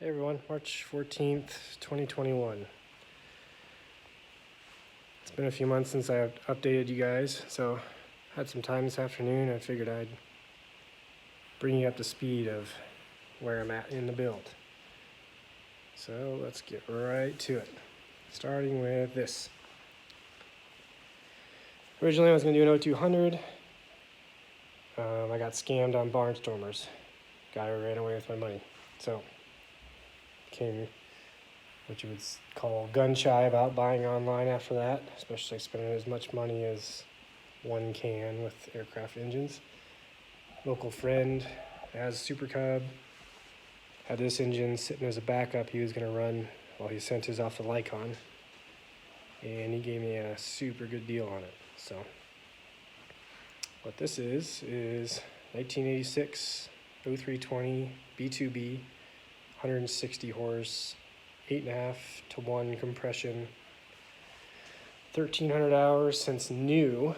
Hey everyone, March 14th, 2021. It's been a few months since I updated you guys, so I had some time this afternoon. I figured I'd bring you up to speed of where I'm at in the build. So let's get right to it. Starting with this. Originally I was going to do an O-200. I got scammed on Barnstormers. Guy ran away with my money. So became what you would call gun shy about buying online after that, especially spending as much money as one can with aircraft engines. Local friend has Super Cub, had this engine sitting as a backup he was going to run while he sent his off to Lycoming, and he gave me a super good deal on it. So what this is 1986 O-320 B2B, 160 horse, 8.5 to 1 compression, 1,300 hours since new,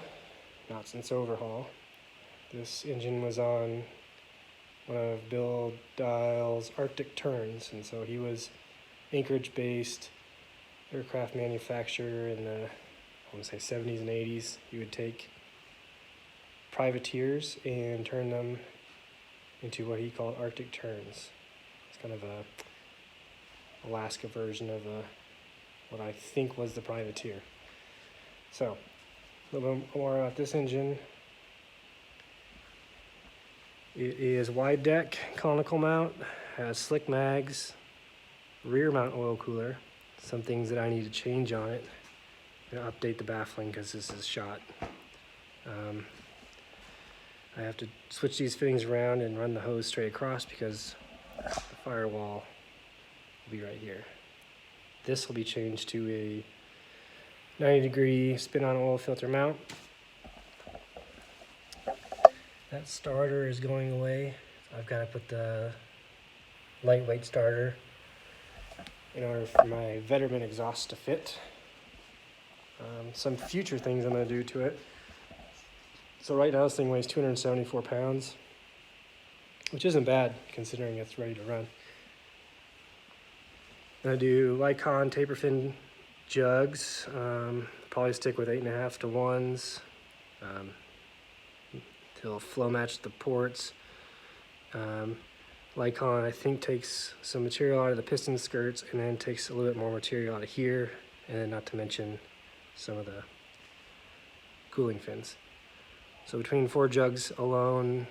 not since overhaul. This engine was on one of Bill Dial's Arctic turns, and so he was Anchorage-based aircraft manufacturer in the, I want to say 70s and 80s. He would take privateers and turn them into what he called Arctic turns. It's kind of a Alaska version of what I think was the privateer. So, a little bit more about this engine. It is wide deck, conical mount, has slick mags, rear mount oil cooler. Some things that I need to change on it. I'm going to update the baffling because this is shot. I have to switch these fittings around and run the hose straight across because the firewall will be right here. This will be changed to a 90-degree spin-on oil filter mount. That starter is going away. I've got to put the lightweight starter in order for my Vetterman exhaust to fit. Some future things I'm going to do to it. So right now this thing weighs 274 pounds, which isn't bad considering it's ready to run. I'm going to do Lycoming taper fin jugs, probably stick with 8.5 to 1s. It'll flow match the ports. Lycoming I think takes some material out of the piston skirts and then takes a little bit more material out of here, and then not to mention some of the cooling fins. So between 4 jugs alone,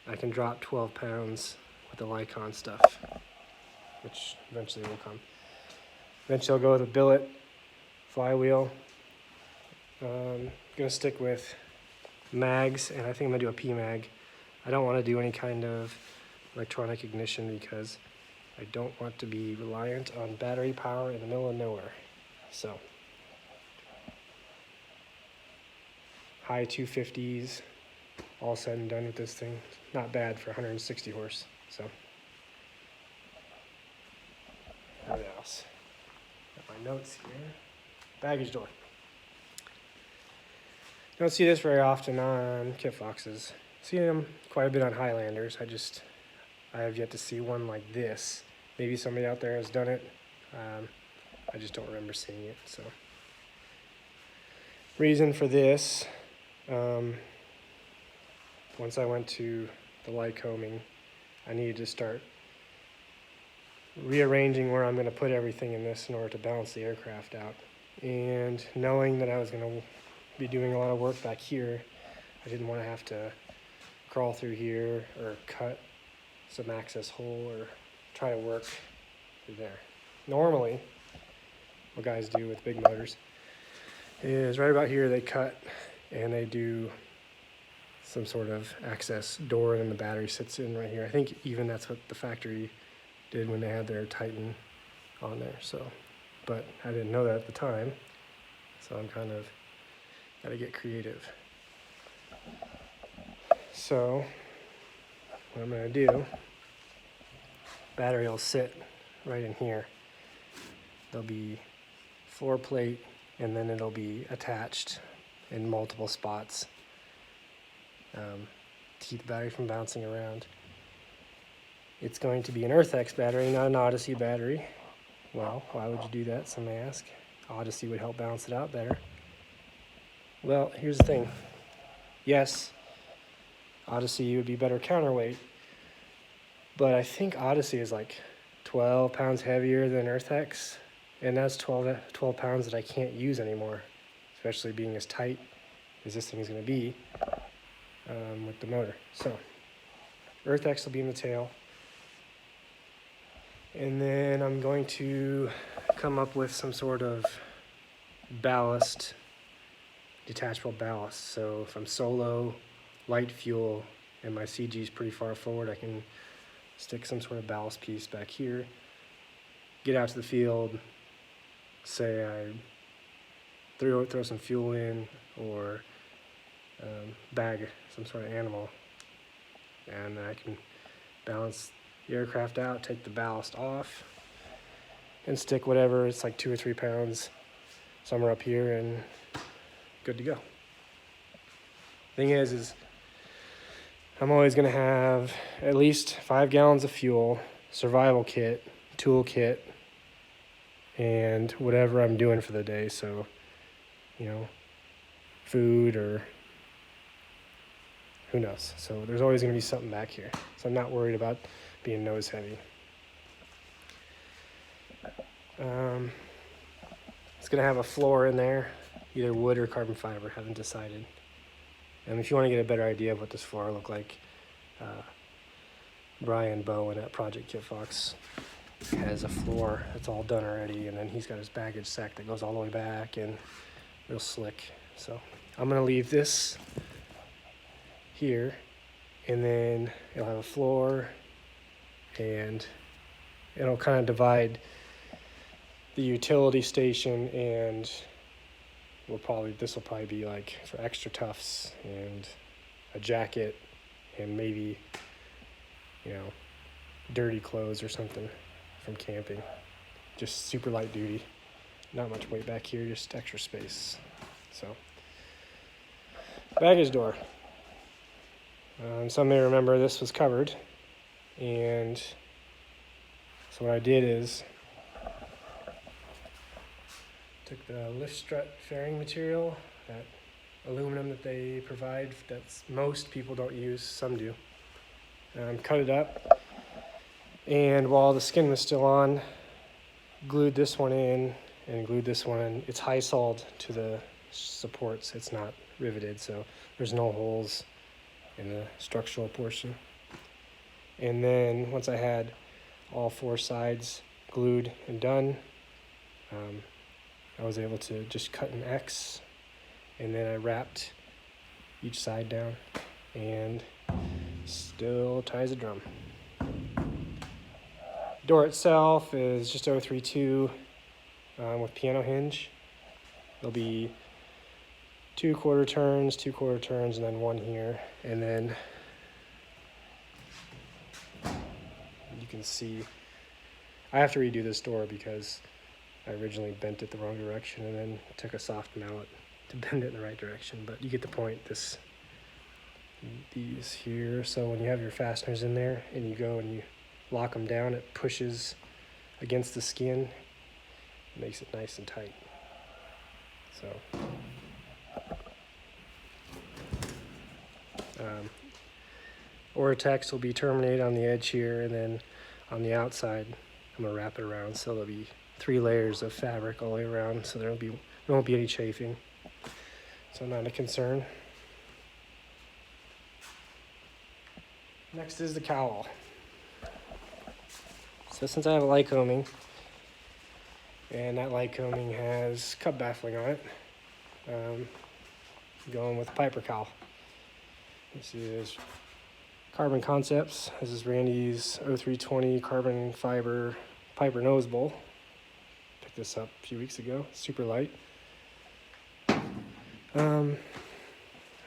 I can drop 12 pounds with the Lycoming stuff, which eventually will come. Eventually I'll go with a billet flywheel. Gonna stick with mags, and I think I'm gonna do a P-mag. I don't want to do any kind of electronic ignition because I don't want to be reliant on battery power in the middle of nowhere. So high 250s, all said and done with this thing. Not bad for 160 horse. So what else? Got my notes here. Baggage door. Don't see this very often on kit foxes. See them quite a bit on Highlanders. I have yet to see one like this. Maybe somebody out there has done it. I just don't remember seeing it. So, reason for this. Once I went to the Lycoming, I needed to start rearranging where I'm going to put everything in this in order to balance the aircraft out. And knowing that I was going to be doing a lot of work back here, I didn't want to have to crawl through here or cut some access hole or try to work through there. Normally, what guys do with big motors is right about here they cut and they do some sort of access door, and then the battery sits in right here. I think even that's what the factory did when they had their Titan on there. So, but I didn't know that at the time, so I'm kind of got to get creative. So what I'm going to do, battery will sit right in here. There'll be floor plate, and then it'll be attached in multiple spots to keep the battery from bouncing around. It's going to be an EarthX battery, not an Odyssey battery. Well, why would you do that, some may ask? Odyssey would help balance it out better. Well, here's the thing. Yes, Odyssey would be better counterweight, but I think Odyssey is like 12 pounds heavier than EarthX, and that's 12 pounds that I can't use anymore, especially being as tight as this thing is going to be with the motor. So EarthX will be in the tail, and then I'm going to come up with some sort of ballast, detachable ballast. So if I'm solo, light fuel, and my CG is pretty far forward, I can stick some sort of ballast piece back here, get out to the field, say I throw some fuel in, or bag some sort of animal, and I can balance the aircraft out, take the ballast off, and stick whatever, it's like 2 or 3 pounds somewhere up here, and good to go. Thing is I'm always going to have at least 5 gallons of fuel, survival kit, tool kit, and whatever I'm doing for the day. So, you know, food or who knows. So there's always going to be something back here. So I'm not worried about being nose heavy. It's going to have a floor in there, either wood or carbon fiber, haven't decided. And if you want to get a better idea of what this floor will look like, Brian Bowen at Project Kit Fox has a floor that's all done already, and then he's got his baggage sack that goes all the way back and real slick. So I'm going to leave this here, and then it'll have a floor, and it'll kind of divide the utility station, and this will probably be like for extra toughs and a jacket and maybe, you know, dirty clothes or something from camping. Just super light duty, not much weight back here, just extra space. So baggage door. Some may remember this was covered, and so what I did is took the lift strut fairing material, that aluminum that they provide that most people don't use, some do. Cut it up, and while the skin was still on, glued this one in and glued this one in. It's high soled to the supports, it's not riveted, so there's no holes in the structural portion. And then once I had all 4 sides glued and done, I was able to just cut an X, and then I wrapped each side down, and still ties a drum. Door itself is just O-320 with piano hinge. There'll be 2 quarter turns, 2 quarter turns, and then 1 here. And then you can see I have to redo this door because I originally bent it the wrong direction and then took a soft mallet to bend it in the right direction. But you get the point. These here, so when you have your fasteners in there and you go and you lock them down, it pushes against the skin, makes it nice and tight. So Ortex will be terminated on the edge here, and then on the outside I'm gonna wrap it around, so there'll be 3 layers of fabric all the way around, so there won't be any chafing. So not a concern. Next is the cowl. So since I have a Lycoming, and that Lycoming has cup baffling on it, going with Piper cowl. This is Carbon Concepts. This is Randy's O-320 carbon fiber Piper nose bowl. Picked this up a few weeks ago. Super light.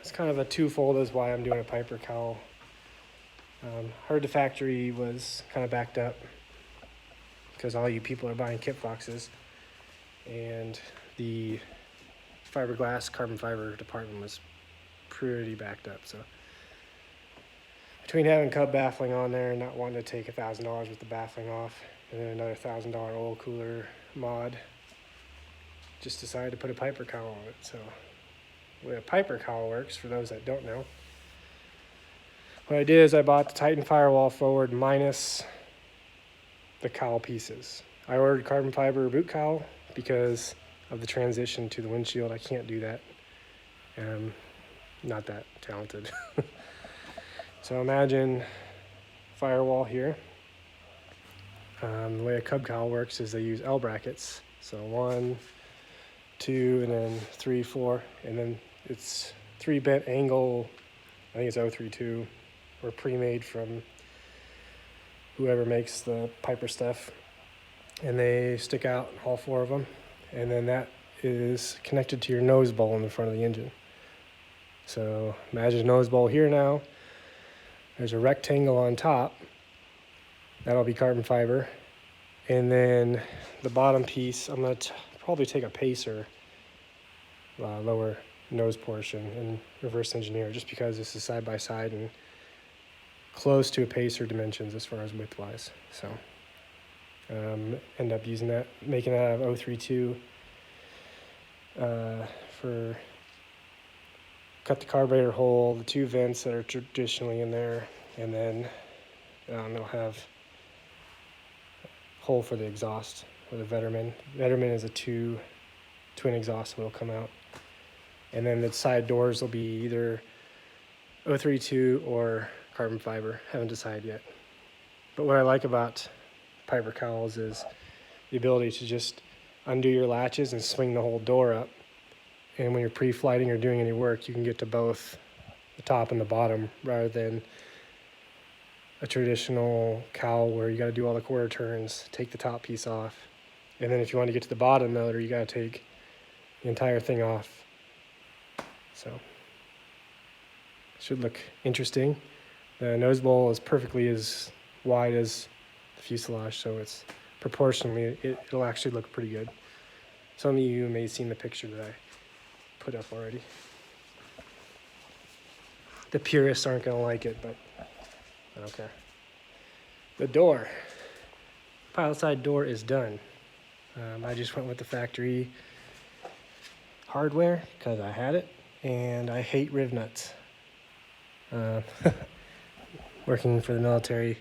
It's kind of a twofold as why I'm doing a Piper cowl. Heard the factory was kind of backed up because all you people are buying kit boxes, and the fiberglass carbon fiber department was pretty backed up. So between having Cub baffling on there and not wanting to take $1,000 worth of baffling off, and then another $1,000 oil cooler mod, just decided to put a Piper cowl on it. So the way a Piper cowl works, for those that don't know, what I did is I bought the Titan firewall forward minus the cowl pieces. I ordered carbon fiber boot cowl because of the transition to the windshield. I can't do that. Not that talented. So imagine firewall here. The way a Cub cowl works is they use L brackets. So 1, 2, and then 3, 4, and then it's 3 bent angle. I think it's O-320, or pre-made from whoever makes the Piper stuff, and they stick out, all 4 of them, and then that is connected to your nose bowl in the front of the engine. So imagine a nose bowl here now. There's a rectangle on top. That'll be carbon fiber. And then the bottom piece, I'm going to probably take a Pacer lower nose portion and reverse engineer, just because this is side by side and close to a Pacer dimensions as far as width wise. So end up using that, making that out of O-320 for cut the carburetor hole, the 2 vents that are traditionally in there, and then it'll have a hole for the exhaust or the Vetterman. Vetterman is a twin exhaust that will come out, and then the side doors will be either O-320 or carbon fiber. Haven't decided yet. But what I like about Piper cowls is the ability to just undo your latches and swing the whole door up. And when you're pre-flighting or doing any work, you can get to both the top and the bottom, rather than a traditional cowl where you got to do all the quarter turns, take the top piece off, and then if you want to get to the bottom motor, you got to take the entire thing off. So should look interesting. The nose bowl is perfectly as wide as the fuselage, so it's proportionally, it'll actually look pretty good. Some of you may have seen the picture that I put up already. The purists aren't going to like it, but I don't care. The door. Pilot side door is done. I just went with the factory hardware because I had it, and I hate riv nuts. Working for the military,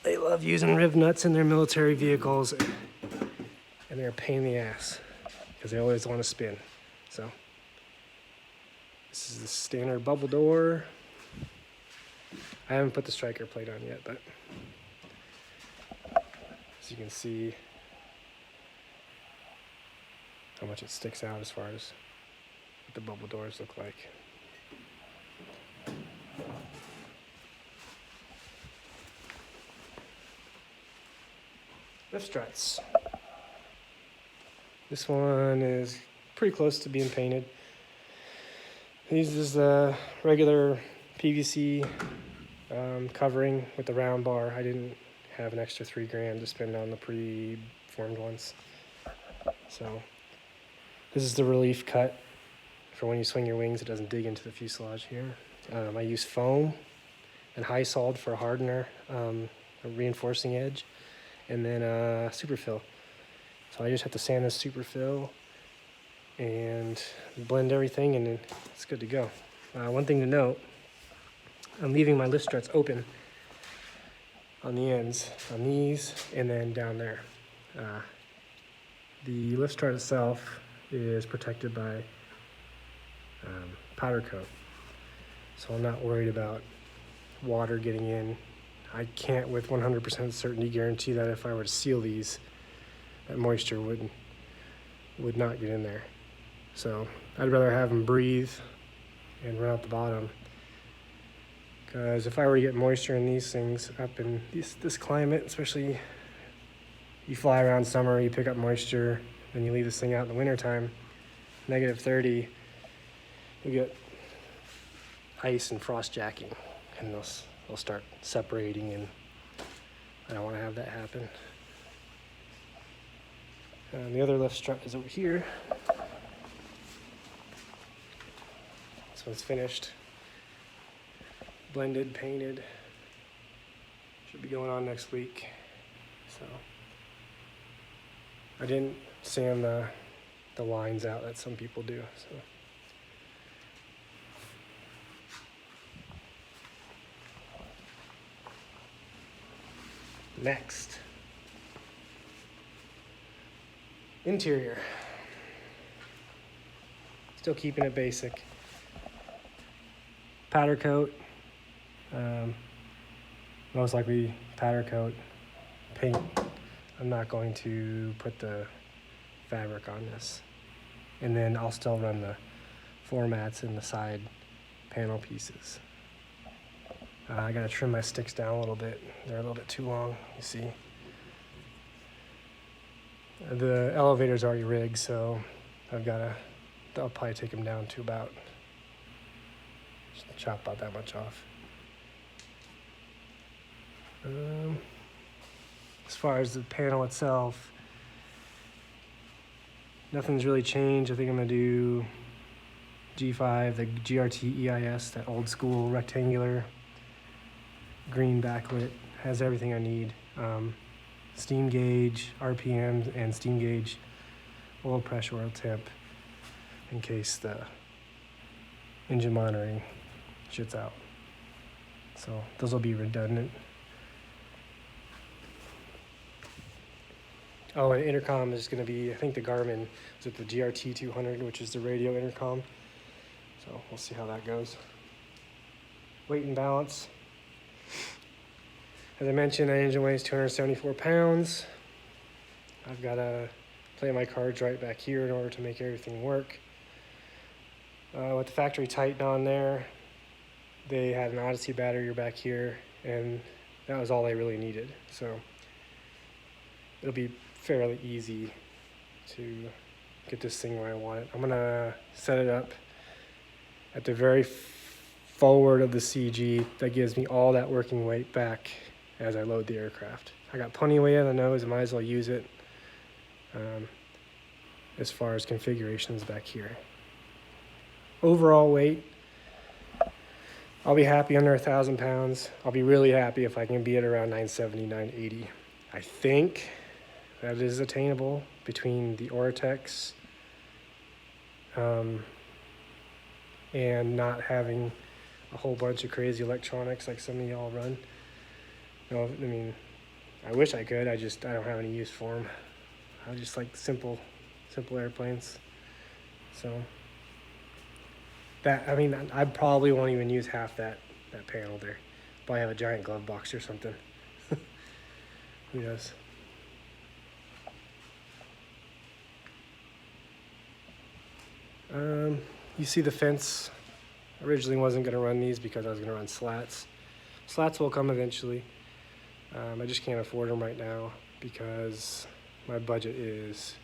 they love using riv nuts in their military vehicles, and they're a pain in the ass because they always want to spin. So this is the standard bubble door. I haven't put the striker plate on yet, but as you can see how much it sticks out as far as what the bubble doors look like. Lift struts. This one is pretty close to being painted. These is the regular PVC covering with the round bar. I didn't have an extra $3,000 to spend on the pre-formed ones. So this is the relief cut for when you swing your wings, it doesn't dig into the fuselage here. I use foam and high salt for a hardener, a reinforcing edge, and then superfill. So I just have to sand this superfill and blend everything, and then it's good to go. One thing to note, I'm leaving my lift struts open on the ends, on these, and then down there. The lift strut itself is protected by powder coat, so I'm not worried about water getting in. I can't with 100% certainty guarantee that if I were to seal these, that moisture would not get in there. So I'd rather have them breathe and run out the bottom, because if I were to get moisture in these things up in this climate, especially you fly around summer, you pick up moisture, and you leave this thing out in the wintertime, -30, you get ice and frost jacking, and they'll start separating, and I don't want to have that happen. The other lift strut is over here. This one's finished. blended, painted. Should be going on next week. So I didn't sand the lines out that some people do. So next, interior. Still keeping it basic. Powder coat. Most likely powder coat. Paint. I'm not going to put the fabric on this. And then I'll still run the floor mats and the side panel pieces. I gotta trim my sticks down a little bit. They're a little bit too long, you see. The elevator's already rigged, so I'll probably take them down to about, just chop about that much off. As far as the panel itself, nothing's really changed. I think I'm gonna do G5, the GRT EIS, that old school rectangular green backlit, has everything I need. Steam gauge, RPM, and steam gauge, oil pressure, oil temp, in case the engine monitoring shits out. So those will be redundant. Oh, and intercom is going to be, I think the Garmin is at the GRT 200, which is the radio intercom. So we'll see how that goes. Weight and balance. As I mentioned, that engine weighs 274 pounds. I've got to play my cards right back here in order to make everything work. With the factory Titan on there, they had an Odyssey battery back here, and that was all they really needed. So it'll be fairly easy to get this thing where I want it. I'm gonna set it up at the very forward of the CG. That gives me all that working weight back as I load the aircraft. I got plenty of weight on the nose, I might as well use it. As far as configurations back here. Overall weight, I'll be happy under 1,000 pounds. I'll be really happy if I can be at around 970, 980. I think that is attainable between the Oratex and not having a whole bunch of crazy electronics like some of y'all run. No, I mean, I wish I could. I don't have any use for them. I just like simple airplanes. So that, I mean, I probably won't even use half that panel there. Probably have a giant glove box or something. Who knows? You see the fence. Originally wasn't going to run these because I was going to run slats. Slats will come eventually. I just can't afford them right now because my budget is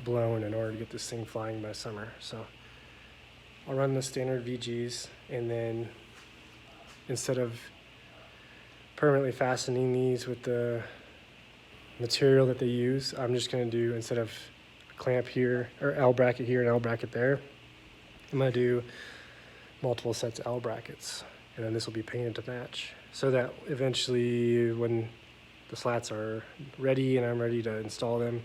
blown in order to get this thing flying by summer. So I'll run the standard VGs, and then instead of permanently fastening these with the material that they use, I'm just going to do, instead of a clamp here, or L bracket here and L bracket there, I'm going to do multiple sets of L brackets, and then this will be painted to match, so that eventually when the slats are ready and I'm ready to install them,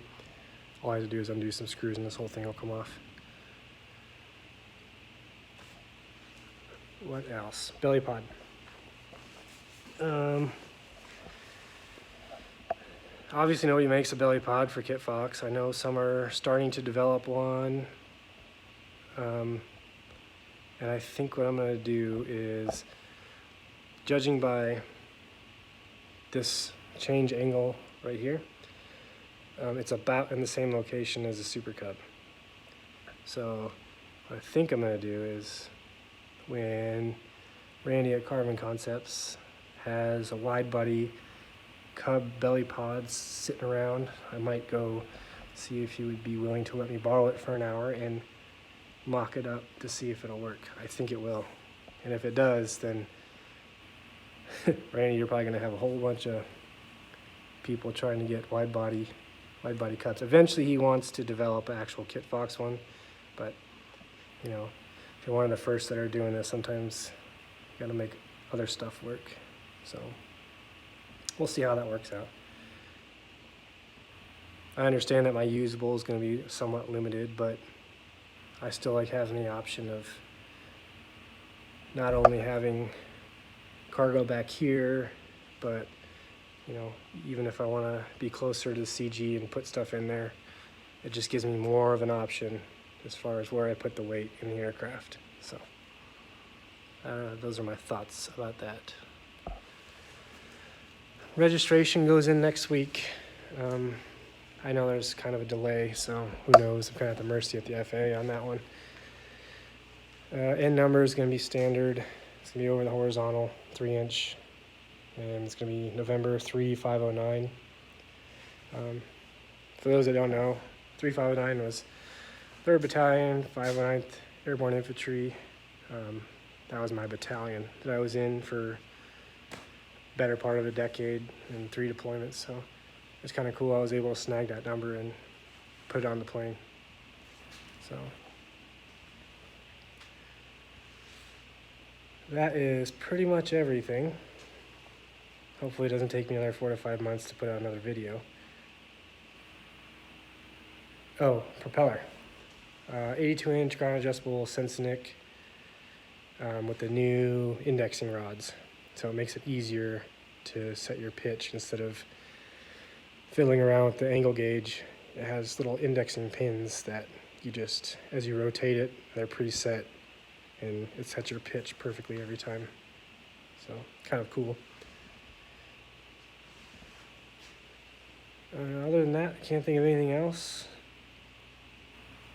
all I have to do is undo some screws and this whole thing will come off. What else? Belly pod. Obviously nobody makes a belly pod for Kit Fox. I know some are starting to develop one. And I think what I'm going to do is, judging by this change angle right here, it's about in the same location as the Super Cub. So what I think I'm going to do is, when Randy at Carbon Concepts has a wide body Cub belly pods sitting around, I might go see if he would be willing to let me borrow it for an hour and mock it up to see if it'll work. I think it will. And if it does, then Randy, you're probably going to have a whole bunch of people trying to get wide body Cubs. Eventually he wants to develop an actual Kit Fox one, but you know, if you're one of the first that are doing this, sometimes you got to make other stuff work. So we'll see how that works out. I understand that my usable is going to be somewhat limited, but I still like having the option of not only having cargo back here, but you know, even if I want to be closer to the CG and put stuff in there, it just gives me more of an option as far as where I put the weight in the aircraft. So those are my thoughts about that. Registration goes in next week. I know there's kind of a delay, so who knows? I'm kind of at the mercy of the FAA on that one. End number is going to be standard. It's going to be over the horizontal, 3-inch, and it's going to be November 3509. For those that don't know, 3509 was 3rd Battalion, 509th Airborne Infantry. That was my battalion that I was in for better part of a decade and 3 deployments, so it's kind of cool. I was able to snag that number and put it on the plane. So that is pretty much everything. Hopefully it doesn't take me another 4 to 5 months to put out another video. Oh, propeller. 82-inch ground adjustable Sensenik with the new indexing rods. So it makes it easier to set your pitch instead of fiddling around with the angle gauge. It has little indexing pins that you just, as you rotate it, they're preset, and it sets your pitch perfectly every time. So kind of cool. Other than that, I can't think of anything else.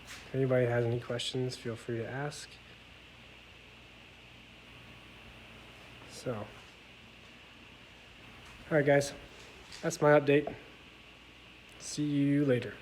If anybody has any questions, feel free to ask. So, alright guys, that's my update. See you later.